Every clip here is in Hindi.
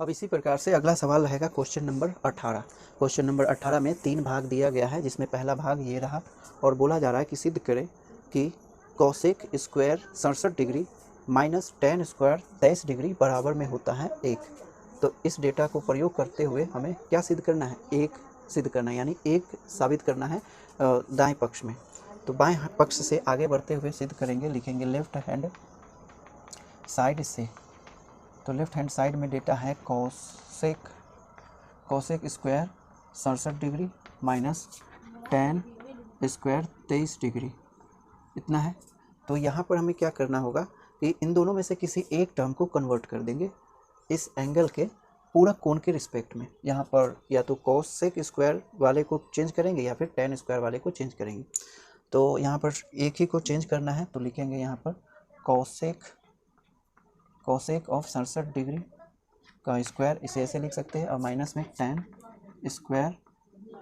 अब इसी प्रकार से अगला सवाल रहेगा क्वेश्चन नंबर 18। क्वेश्चन नंबर 18 में 3 भाग दिया गया है, जिसमें पहला भाग ये रहा और बोला जा रहा है कि सिद्ध करें कि cosec square 67 degree minus tan square 23 degree बराबर में होता है 1। तो इस डेटा को प्रयोग करते हुए हमें क्या सिद्ध करना है? 1 सिद्ध करना है, यानी 1 साबित करना है दाएं पक्ष में। तो बाएं पक्ष से आगे बढ़ते हुए सिद्ध करेंगे, लिखेंगे लेफ्ट हैंड साइड से। तो लेफ्ट हैंड साइड में डेटा है cosec square 67 degree minus tan square 23 degree, इतना है। तो यहाँ पर हमें क्या करना होगा कि इन दोनों में से किसी एक टर्म को कन्वर्ट कर देंगे इस एंगल के पूरक कोण के रिस्पेक्ट में। यहाँ पर या तो कोसेक स्क्वायर वाले को चेंज करेंगे या फिर टेन स्क्वायर वाले को चेंज करेंगे। तो यहाँ पर एक ही को चेंज करना है, तो लिखेंगे यहाँ पर कोसेक ऑफ 67 डिग्री का स्क्वायर, इसे ऐसे लिख सकते हैं, और माइनस में टेन स्क्वायर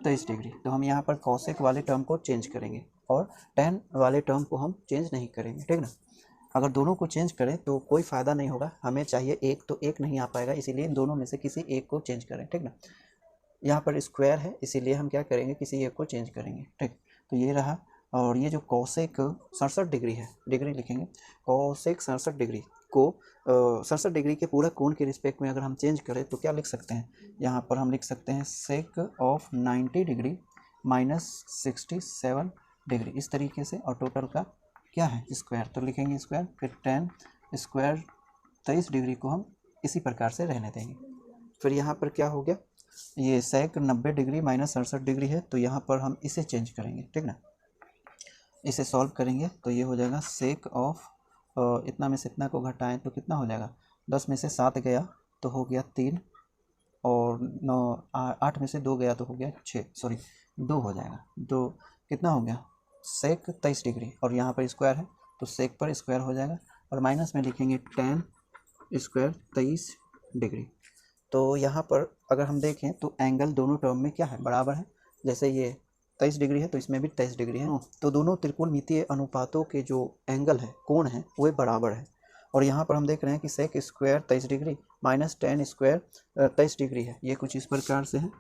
23 डिग्री। तो हम यहाँ पर कोसेक वाले टर्म को चेंज करेंगे और टेन वाले टर्म को हम चेंज नहीं करेंगे, ठीक ना। अगर दोनों को चेंज करें तो कोई फ़ायदा नहीं होगा, हमें चाहिए एक, तो एक नहीं आ पाएगा, इसीलिए इन दोनों में से किसी एक को चेंज करें, ठीक ना। यहाँ पर स्क्वायर है, इसीलिए हम क्या करेंगे, किसी एक को चेंज करेंगे, ठीक। तो ये रहा। और ये जो कोसेक 67 डिग्री है, डिग्री लिखेंगे, कोसेक 67 डिग्री को 67 डिग्री के पूरा कोण के रिस्पेक्ट में अगर हम चेंज करें तो क्या लिख सकते हैं? यहाँ पर हम लिख सकते हैं sake of 90 degree minus 67 degree, इस तरीके से। और टोटल का क्या है? स्क्वायर, तो लिखेंगे स्क्वायर, फिर टेन स्क्वायर 23 डिग्री को हम इसी प्रकार से रहने देंगे। फिर यहाँ पर क्या हो गया, ये सेक 90 डिग्री माइनस 67 डिग्री है, तो यहाँ पर हम इसे चेंज करेंगे, ठीक ना। इसे सॉल्व करेंगे तो ये हो जाएगा सेक ऑफ इतना में से इतना को घटाएं तो कितना हो जाएगा, 10 में से 7 गया तो हो गया 3, और 8 में से 2 गया तो हो गया 6, सॉरी 2 हो जाएगा। तो कितना हो गया, सेक 23 डिग्री, और यहाँ पर स्क्वायर है तो सेक पर स्क्वायर हो जाएगा, और माइनस में लिखेंगे टेन स्क्वायर 23 डिग्री। तो यहाँ पर अगर हम देखें तो एंगल दोनों टर्म में क्या है, बराबर है। जैसे ये 23 डिग्री है तो इसमें भी 23 डिग्री है, तो दोनों त्रिकोणमितीय अनुपातों के जो एंगल है, कोण है, वो बराबर है। और यहाँ पर हम देख रहे हैं कि sec square 23 degree minus tan square 23 degree है, ये कुछ इस प्रकार से है,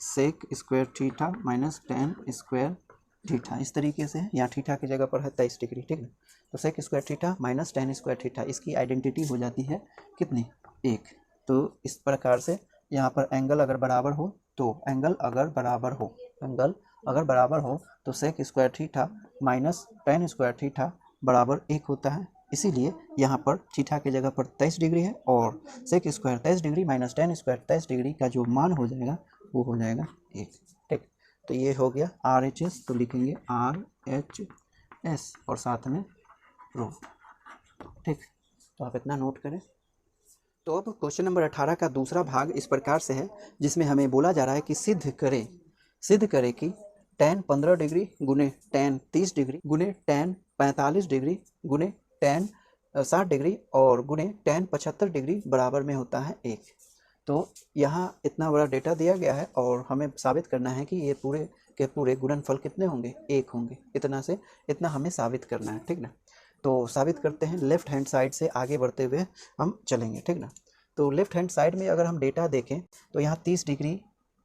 sec square theta minus tan square theta, इस तरीके से है। यहाँ थीटा की जगह पर है 23 डिग्री, ठीक है। तो sec square theta minus tan square theta, इसकी आइडेंटिटी हो जाती है कितनी, 1। तो इस प्रकार से यहाँ पर एंगल अगर बराबर हो तो तो sec square theta minus tan square theta बराबर 1 होता है। इसीलिए यहाँ पर थीटा की जगह पर 23 डिग्री है, और sec square 23 degree minus tan square 23 degree का जो मान हो जाएगा वो हो जाएगा 1, ठीक। तो ये हो गया RHS, तो लिखेंगे RHS और साथ में प्रूफ, ठीक। तो आप इतना नोट करें। तो अब क्वेश्चन नंबर 18 का दूसरा भाग इस प्रकार से है, जिसमें हमें बोला जा रहा है कि सिद्ध करें कि tan 15 डिग्री गुने tan 30 डिग्री गुने tan 45 डिग्री गुने tan 60 डिग्री और गुने tan 75 डिग्री बराबर में होता है 1। तो यहाँ इतना बड़ा डेटा दिया गया है और हमें साबित करना है कि ये पूरे के पूरे गुणनफल कितने होंगे, 1 होंगे। इतना से इतना हमें साबित करना है, ठीक ना। तो साबित करते हैं, लेफ्ट हैंड साइड से आगे बढ़ते हुए हम चलेंगे, ठीक ना। तो लेफ्ट हैंड साइड में अगर हम डेटा देखें तो यहाँ 30 डिग्री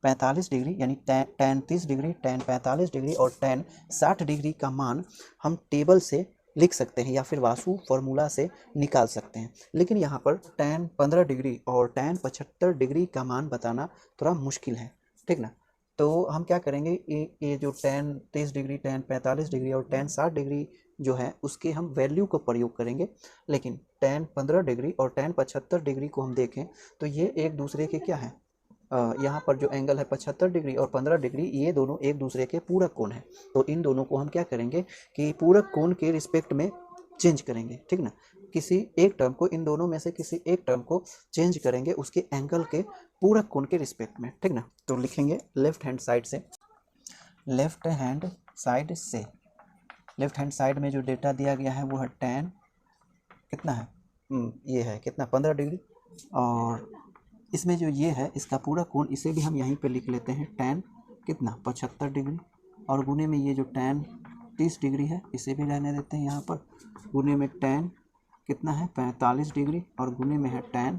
45 डिग्री यानी tan 30 डिग्री tan 45 डिग्री और tan 60 डिग्री का मान हम टेबल से लिख सकते हैं या फिर वासु फॉर्मूला से निकाल सकते हैं। लेकिन यहाँ पर tan 15 डिग्री और tan 75 डिग्री का मान बताना थोड़ा मुश्किल है, ठीक ना। तो हम क्या करेंगे, ये जो tan 30 डिग्री tan 45 डिग्री और tan 60 डिग्री जो है उसके हम वैल्यू को प्रयोग करेंगे। लेकिन tan 15 डिग्री और tan 75 डिग्री को हम देखें तो ये एक दूसरे के क्या है, यहाँ पर जो एंगल है 75 डिग्री और 15 डिग्री, ये दोनों एक दूसरे के पूरक कोण है। तो इन दोनों को हम क्या करेंगे कि पूरक कोण के रिस्पेक्ट में चेंज करेंगे, ठीक ना। किसी एक टर्म को, इन दोनों में से किसी एक टर्म को चेंज करेंगे उसके एंगल के पूरक कोण के रिस्पेक्ट में, ठीक ना। तो लिखेंगे लेफ्ट हैंड साइड में जो डेटा दिया गया है वो है tan कितना है, ये है कितना 15 डिग्री, और इसमें जो ये है इसका पूरा कोण, इसे भी हम यहीं पे लिख लेते हैं tan कितना 75 डिग्री, और गुने में ये जो tan 30 डिग्री है इसे भी रहने देते हैं यहाँ पर, गुने में tan कितना है 45 डिग्री और गुने में है tan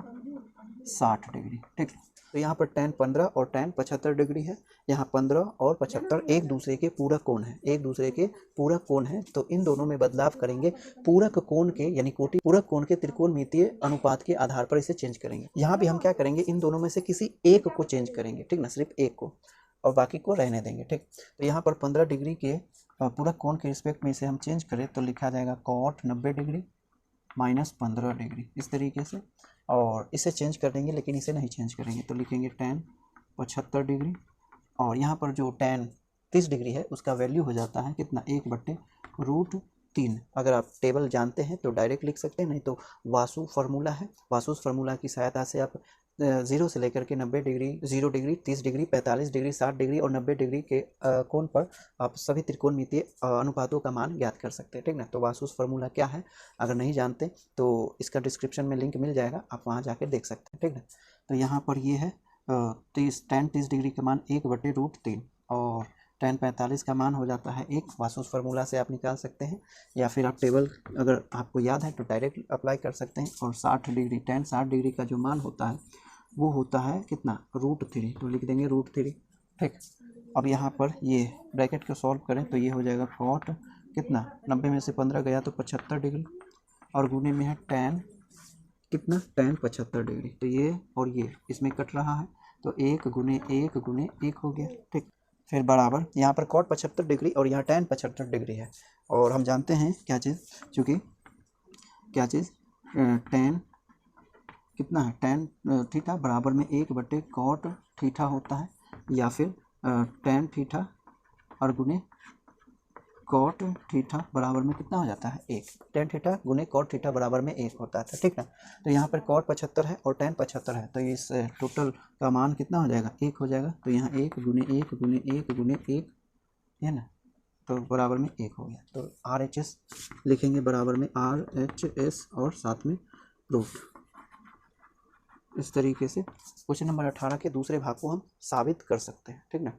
60 डिग्री। ठीक, तो यहाँ पर tan 15 और tan 75 डिग्री है। यहाँ 15 और 75 एक दूसरे के पूरक कोण है, एक दूसरे के पूरक कोण है। तो इन दोनों में बदलाव करेंगे पूरक कोण के, यानी कोटि पूरक कोण के त्रिकोणमितीय अनुपात के आधार पर इसे चेंज करेंगे। यहाँ भी हम क्या करेंगे, इन दोनों में से किसी एक को चेंज करेंगे, ठीक ना, सिर्फ एक को, और बाकी को रहने देंगे। ठीक, तो यहाँ पर 15 डिग्री के पूरक कोण के रिस्पेक्ट में इसे हम चेंज करें तो लिखा जाएगा cot 90 डिग्री माइनस 15 डिग्री, इस तरीके से। और इसे चेंज कर देंगे, लेकिन इसे नहीं चेंज करेंगे, तो लिखेंगे tan 75 डिग्री। और यहाँ पर जो tan 30 डिग्री है उसका वैल्यू हो जाता है कितना, 1/√3। अगर आप टेबल जानते हैं तो डायरेक्ट लिख सकते हैं, नहीं तो वासु फार्मूला है, वासु फार्मूला की सहायता से आप 0 से लेकर के 90 degree, 0 degree, 30 degree, 45 degree, 60 degree और 90 डिग्री के कोण पर आप सभी त्रिकोणमितीय अनुपातों का मान ज्ञात कर सकते हैं। ठीक ना, तो वासुस फार्मूला क्या है अगर नहीं जानते तो इसका डिस्क्रिप्शन में लिंक मिल जाएगा, आप वहाँ जाकर देख सकते हैं। ठीक ना, तो यहाँ पर ये है tan 30 डिग्री का मान 1/√3 और tan 45 का मान हो जाता है 1। वासुस फार्मूला से आप निकाल सकते हैं, या फिर आप टेबल अगर आपको याद है तो डायरेक्ट अप्लाई कर सकते हैं। और 60 डिग्री, tan 60 डिग्री का जो मान होता है वो होता है कितना, √3, तो लिख देंगे √3। ठीक, अब यहाँ पर ये ब्रैकेट को सॉल्व करें तो ये हो जाएगा cot कितना, 90 में से 15 गया तो 75 डिग्री, और गुने में है tan कितना, tan 75 डिग्री। तो ये और ये इसमें कट रहा है, तो 1 गुने 1 गुने 1 हो गया। ठीक, फिर बराबर यहाँ पर cot 75 डिग्री और यहाँ tan 75 डिग्री है। और हम जानते हैं क्या चीज़, चूँकि क्या चीज़, tan कितना है, tan थीटा बराबर में 1/cot थीटा होता है, या फिर tan थीटा और गुने cot थीटा बराबर में कितना हो जाता है, 1। tan थीटा गुने cot थीटा बराबर में 1 होता है, ठीक ना। तो यहाँ पर cot 75 है और tan 75 है, तो इस टोटल का मान कितना हो जाएगा, 1 हो जाएगा। तो यहाँ 1 गुने 1 गुने 1 गुने 1 है ना, तो बराबर में 1 हो गया। तो RHS लिखेंगे बराबर में RHS और साथ में प्रूफ। इस तरीके से क्वेश्चन नंबर 18 के दूसरे भाग को हम साबित कर सकते हैं, ठीक ना।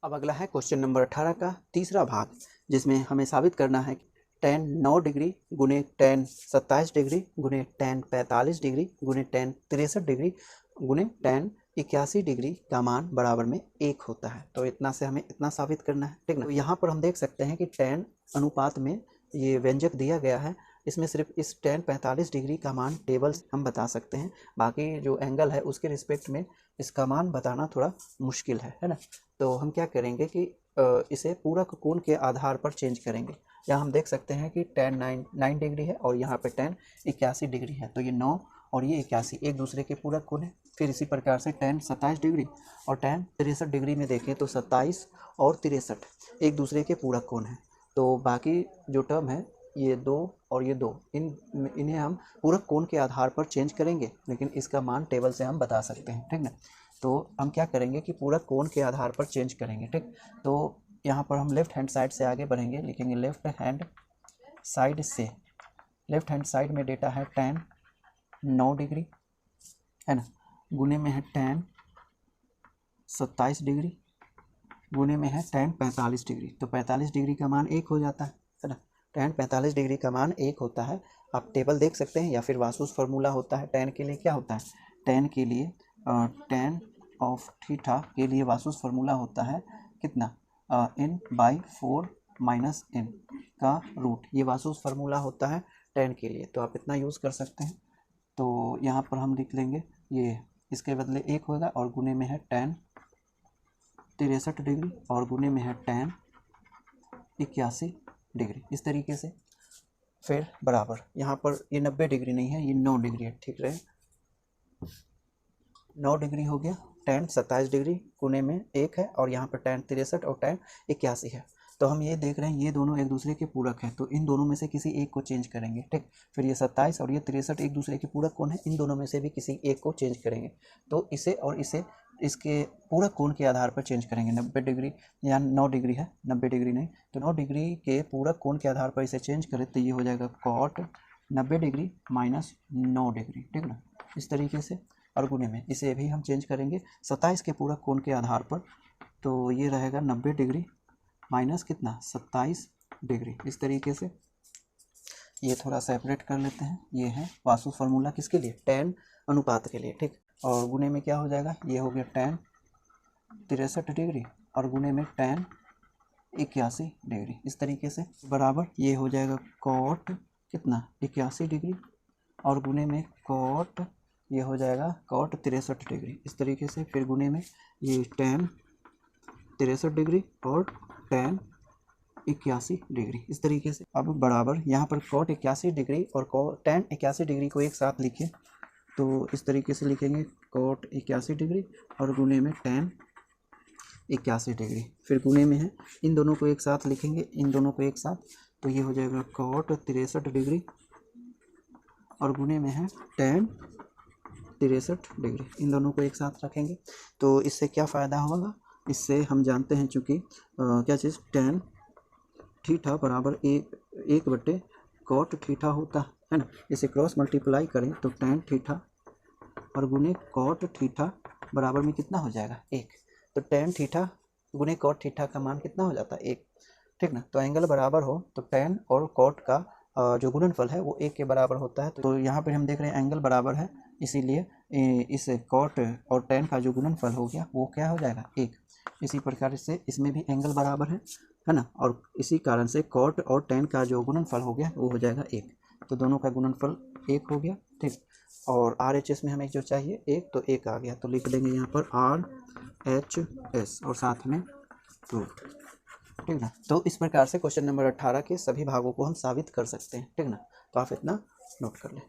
अब अगला है क्वेश्चन नंबर 18 का तीसरा भाग, जिसमें हमें साबित करना है कि tan 9 डिग्री गुने tan 27 डिग्री गुने tan 45 डिग्री गुने tan 63 डिग्री गुने tan 81 डिग्री का मान बराबर में 1 होता है। तो इतना से हमें इतना साबित करना है, ठीक ना। तो यहाँ पर हम देख सकते हैं कि tan अनुपात में ये व्यंजक दिया गया है, इसमें सिर्फ इस tan 45 डिग्री का मान टेबल से हम बता सकते हैं, बाकी जो एंगल है उसके रिस्पेक्ट में इसका मान बताना थोड़ा मुश्किल है ना। तो हम क्या करेंगे कि इसे पूरक कोण के आधार पर चेंज करेंगे। यहाँ हम देख सकते हैं कि tan 9 डिग्री है और यहाँ पे tan 81 डिग्री है, तो ये 9 और ये 81 एक दूसरे के पूरक कोण है। फिर इसी प्रकार से tan 27 डिग्री और tan 63 डिग्री में देखें तो 27 और 63 एक दूसरे के पूरक कोण है। तो बाकी जो टर्म है ये 2 और ये 2, इन्हें हम पूरक कोण के आधार पर चेंज करेंगे, लेकिन इसका मान टेबल से हम बता सकते हैं, ठीक ना। तो हम क्या करेंगे कि पूरक कोण के आधार पर चेंज करेंगे, ठीक। तो यहाँ पर हम लेफ्ट हैंड साइड से आगे बढ़ेंगे, लिखेंगे लेफ्ट हैंड साइड से, लेफ्ट हैंड साइड में डेटा है tan 9 डिग्री है ना, गुने में है tan 27 डिग्री गुने में है tan 45 डिग्री। तो 45 डिग्री का मान 1 हो जाता है ना, tan 45 डिग्री का मान 1 होता है। आप टेबल देख सकते हैं, या फिर वासुस फार्मूला होता है tan के लिए, क्या होता है, tan के लिए tan ऑफ थीटा के लिए वासुस फार्मूला होता है कितना, n/4 माइनस n का रूट, ये वासुस फार्मूला होता है tan के लिए। तो आप इतना यूज़ कर सकते हैं। तो यहाँ पर हम लिख लेंगे ये, इसके बदले 1 होगा और गुने में है tan 63 डिग्री और गुने में है tan 81 डिग्री, इस तरीके से। फिर बराबर यहाँ पर ये 90 डिग्री नहीं है, ये 9 डिग्री है, ठीक रहे, 9 डिग्री हो गया। tan 27 डिग्री गुने में 1 है और यहाँ पर tan 63 और tan 81 है। तो हम ये देख रहे हैं ये दोनों एक दूसरे के पूरक हैं, तो इन दोनों में से किसी एक को चेंज करेंगे, ठीक। फिर ये 27 और ये 63 एक दूसरे के पूरक कोण है, इन दोनों में से भी किसी एक को चेंज करेंगे। तो इसे और इसे इसके पूरक कोण के आधार पर चेंज करेंगे। 90 डिग्री या 9 डिग्री है, 90 डिग्री नहीं, तो 9 डिग्री के पूरक कोण के आधार पर इसे चेंज करें तो ये हो जाएगा cot 90 डिग्री माइनस 9 डिग्री, ठीक ना, इस तरीके से। और गुने में इसे भी हम चेंज करेंगे 27 के पूरक कोण के आधार पर, तो ये रहेगा 90 डिग्री माइनस कितना, 27 डिग्री, इस तरीके से। ये थोड़ा सेपरेट कर लेते हैं। ये है वासु फार्मूला किसके लिए, tan अनुपात के लिए, ठीक। और गुने में क्या हो जाएगा, ये हो गया tan 63 डिग्री और गुने में tan 81 डिग्री, इस तरीके से बराबर ये हो जाएगा cot कितना 81 डिग्री और गुने में cot ये हो जाएगा cot 63 डिग्री, इस तरीके से। फिर गुने में ये tan 63 डिग्री और tan 81 डिग्री, इस तरीके से। अब बराबर यहाँ पर cot 81 डिग्री और tan 81 डिग्री को एक साथ लिखें तो इस तरीके से लिखेंगे cot 81 डिग्री और गुने में tan 81 डिग्री। फिर गुने में है, इन दोनों को एक साथ लिखेंगे, इन दोनों को एक साथ, तो ये हो जाएगा cot 63 डिग्री और गुने में है tan 63 डिग्री। इन दोनों को एक साथ रखेंगे तो इससे क्या फ़ायदा होगा, इससे हम जानते हैं चूँकि क्या चीज़ tan थीटा बराबर एक बटे cot थीटा होता है ना। इसे क्रॉस मल्टीप्लाई करें तो tan थीटा और गुने cot थीटा बराबर में कितना हो जाएगा 1, तो tan थीटा गुने cot थीटा का मान कितना हो जाता है 1, ठीक ना। तो एंगल बराबर हो तो tan और cot का जो गुणनफल है वो 1 के बराबर होता है। तो यहाँ पर हम देख रहे हैं एंगल बराबर है, इसीलिए इस cot और tan का जो गुणनफल हो गया वो क्या हो जाएगा 1। इसी प्रकार से इसमें भी एंगल बराबर है ना, और इसी कारण से cot और tan का जो गुणनफल हो गया वो हो जाएगा 1, तो दोनों का गुणनफल 1 हो गया, ठीक। और RHS में हमें जो चाहिए 1, तो 1 आ गया, तो लिख देंगे यहाँ पर RHS और साथ में 2, ठीक ना। तो इस प्रकार से क्वेश्चन नंबर 18 के सभी भागों को हम साबित कर सकते हैं, ठीक ना। तो आप इतना नोट कर लें।